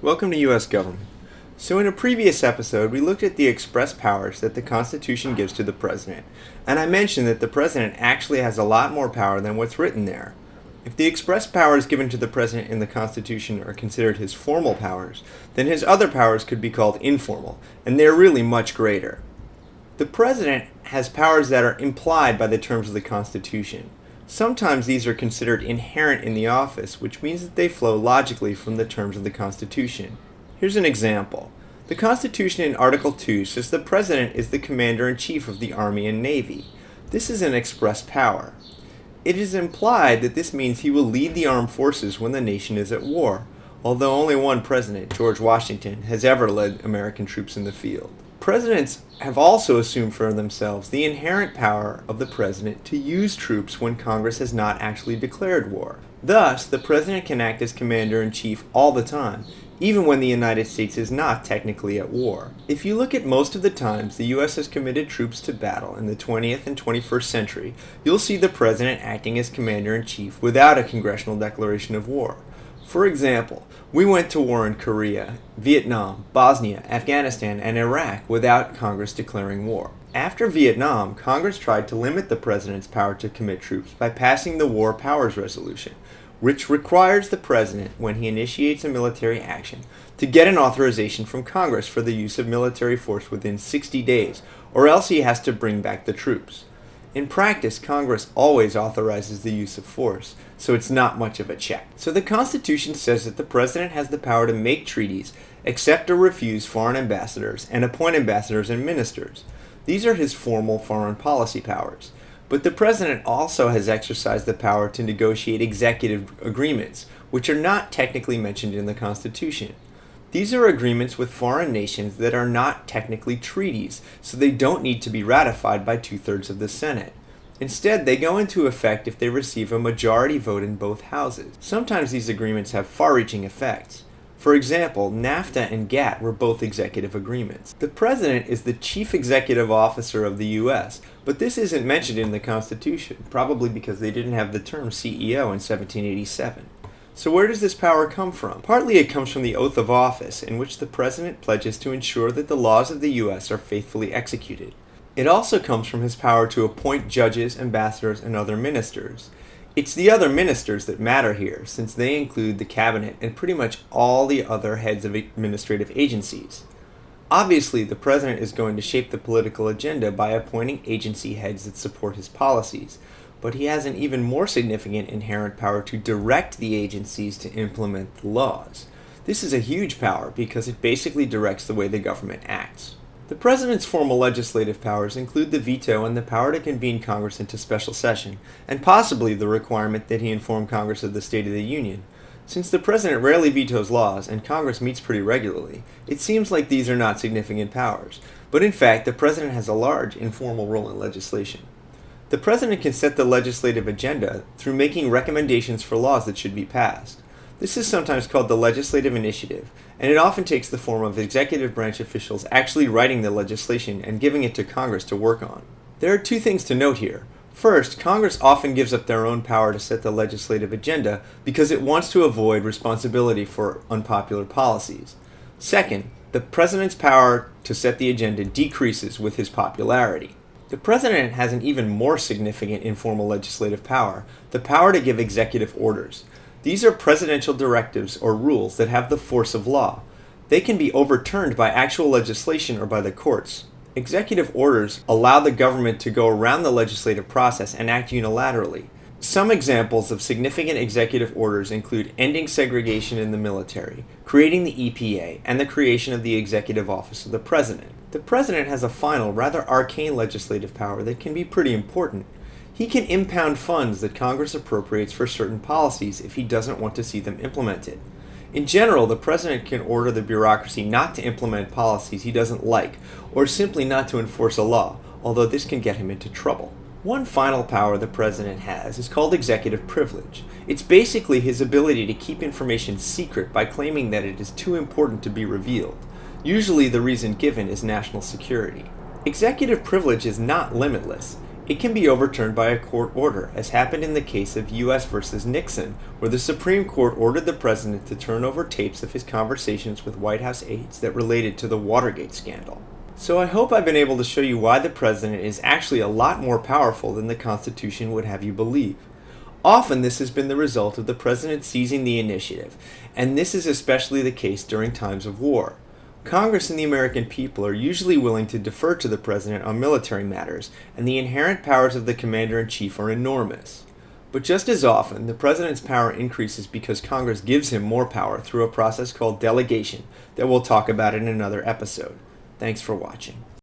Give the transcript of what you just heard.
Welcome to U.S. Government. So in a previous episode, we looked at the express powers that the Constitution gives to the President, and I mentioned that the President actually has a lot more power than what's written there. If the express powers given to the President in the Constitution are considered his formal powers, then his other powers could be called informal, and they're really much greater. The President has powers that are implied by the terms of the Constitution. Sometimes these are considered inherent in the office, which means that they flow logically from the terms of the Constitution. Here's an example. The Constitution in Article 2 says the President is the Commander-in-Chief of the Army and Navy. This is an express power. It is implied that this means he will lead the armed forces when the nation is at war, although only one president, George Washington, has ever led American troops in the field. Presidents have also assumed for themselves the inherent power of the president to use troops when Congress has not actually declared war. Thus, the president can act as commander-in-chief all the time, even when the United States is not technically at war. If you look at most of the times the U.S. has committed troops to battle in the 20th and 21st century, you'll see the president acting as commander-in-chief without a congressional declaration of war. For example, we went to war in Korea, Vietnam, Bosnia, Afghanistan, and Iraq without Congress declaring war. After Vietnam, Congress tried to limit the president's power to commit troops by passing the War Powers Resolution, which requires the president, when he initiates a military action, to get an authorization from Congress for the use of military force within 60 days, or else he has to bring back the troops. In practice, Congress always authorizes the use of force, so it's not much of a check. So the Constitution says that the President has the power to make treaties, accept or refuse foreign ambassadors, and appoint ambassadors and ministers. These are his formal foreign policy powers. But the President also has exercised the power to negotiate executive agreements, which are not technically mentioned in the Constitution. These are agreements with foreign nations that are not technically treaties, so they don't need to be ratified by 2/3 of the Senate. Instead, they go into effect if they receive a majority vote in both houses. Sometimes these agreements have far-reaching effects. For example, NAFTA and GATT were both executive agreements. The President is the chief executive officer of the U.S., but this isn't mentioned in the Constitution, probably because they didn't have the term CEO in 1787. So where does this power come from? Partly it comes from the oath of office, in which the President pledges to ensure that the laws of the U.S. are faithfully executed. It also comes from his power to appoint judges, ambassadors, and other ministers. It's the other ministers that matter here, since they include the cabinet and pretty much all the other heads of administrative agencies. Obviously, the President is going to shape the political agenda by appointing agency heads that support his policies, but he has an even more significant inherent power to direct the agencies to implement the laws. This is a huge power because it basically directs the way the government acts. The President's formal legislative powers include the veto and the power to convene Congress into special session, and possibly the requirement that he inform Congress of the State of the Union. Since the President rarely vetoes laws, and Congress meets pretty regularly, it seems like these are not significant powers, but in fact the President has a large informal role in legislation. The President can set the legislative agenda through making recommendations for laws that should be passed. This is sometimes called the legislative initiative, and it often takes the form of executive branch officials actually writing the legislation and giving it to Congress to work on. There are two things to note here. First, Congress often gives up their own power to set the legislative agenda because it wants to avoid responsibility for unpopular policies. Second, the President's power to set the agenda decreases with his popularity. The President has an even more significant informal legislative power, the power to give executive orders. These are presidential directives or rules that have the force of law. They can be overturned by actual legislation or by the courts. Executive orders allow the government to go around the legislative process and act unilaterally. Some examples of significant executive orders include ending segregation in the military, creating the EPA, and the creation of the Executive Office of the President. The President has a final, rather arcane legislative power that can be pretty important. He can impound funds that Congress appropriates for certain policies if he doesn't want to see them implemented. In general, the President can order the bureaucracy not to implement policies he doesn't like, or simply not to enforce a law, although this can get him into trouble. One final power the President has is called executive privilege. It's basically his ability to keep information secret by claiming that it is too important to be revealed. Usually the reason given is national security. Executive privilege is not limitless. It can be overturned by a court order, as happened in the case of U.S. versus Nixon, where the Supreme Court ordered the president to turn over tapes of his conversations with White House aides that related to the Watergate scandal. So I hope I've been able to show you why the president is actually a lot more powerful than the Constitution would have you believe. Often this has been the result of the president seizing the initiative, and this is especially the case during times of war. Congress and the American people are usually willing to defer to the president on military matters, and the inherent powers of the commander-in-chief are enormous. But just as often, the president's power increases because Congress gives him more power through a process called delegation that we'll talk about in another episode. Thanks for watching.